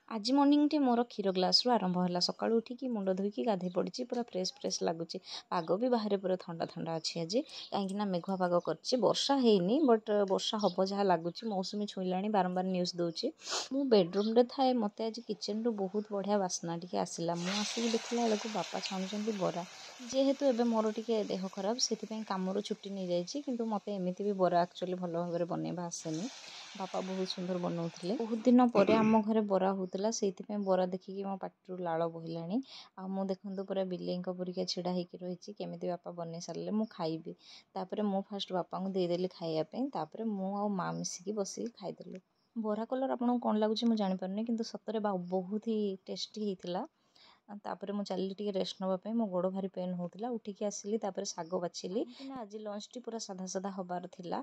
आज मर्निंग टे मोर क्षीर ग्लास रु आरंभ है सका उठिकी मुंड धोईकी गाधे पड़ी पूरा फ्रेश फ्रेश लगुच पाग भी बाहर पूरा ठंडा ठंडा अच्छी आज कहीं मेघुआ पाग कर वर्षा हैनी बट वर्षा हम जहाँ लगुच मौसुमी छुईला बारंबार न्यूज दूची मु बेडरूम रे थाए मत आज किचन रु बहुत बढ़िया बास्ना टी आसला मुझे देखला बेलू बापा छाणुंट बरा जेहेतु एबे मोर टिके देह खराब से कमर छुट्टी नहीं जाइए कि मत एमती भी बरा एक्चुअली भल भाव बनवा आसेनी बापा बहुत सुंदर बनाते बहुत दिन पर आम घर बरा होता से बरा देखिकी मो पाटी लाड़ बोहिलानी आ देखु पूरा बिलेई परिका छिड़ा होकर रही केमी बापा बन सारे मुझे खाइबी तापर मु फास्ट बापा को देदेली खायापी मु आ माँ मिसिकी बसिक खाईदेलु बरा कलर आपको कौन लगुच मुझे जानीपारे कि सतरे बहुत ही टेस्टी होता तापर मु चली टे रेस्ट नापी मो गोड़ भारी पेन होता उठिकी आसिली शाग बाछिली आज लंच टी पूरा साधा साधा हबार थिला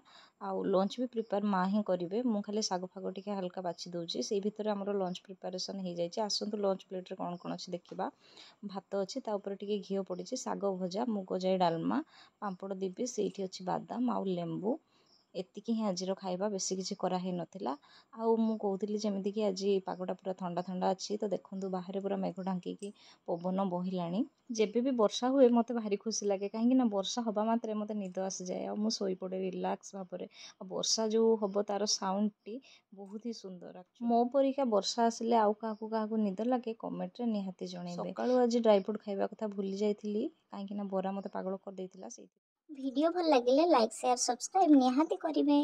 आउ लंच भी प्रिपेयर माँ ही करेंगे मु खाली शाग फाग टी हल्का बाछि दूसरी से भितर आमर लंच प्रिपेरेसन हो जाए आसतु लंच प्लेट कौन कौन अच्छी देखा भात अच्छी टे घी पड़ी शाग भजा मुग जाई डालमा पांपड़ देवी से अच्छी बादाम आउ लेंबू एतिकी ही आज खाଇବା बेसी किसी कराई नथिला आउ मु कहूली जमीती कि आज पागटा पूरा ठंडा ठंडा अच्छी तो देखो बाहर पूरा मेघ ढांकी पवन बहिलाणी जेबे भी वर्षा हुए मत भारी खुशी लगे कहीं वर्षा हवा मात्रे मत निद आसी जाए और मुझे शोपड़े रिलैक्स भाव वर्षा जो हम तार साउंड टी बहुत ही सुंदर मो परिका वर्षा आसिले आउ क्या निद लगे कमेंट रे निहाती जणेबे सकाळू आज ड्राई फ्रूट खाइबा कथा भूली जाइथिली कहीं बरा मत पागल कर देइथिला से वीडियो भल लगे लाइक शेयर सब्सक्राइब निहाती करिवे।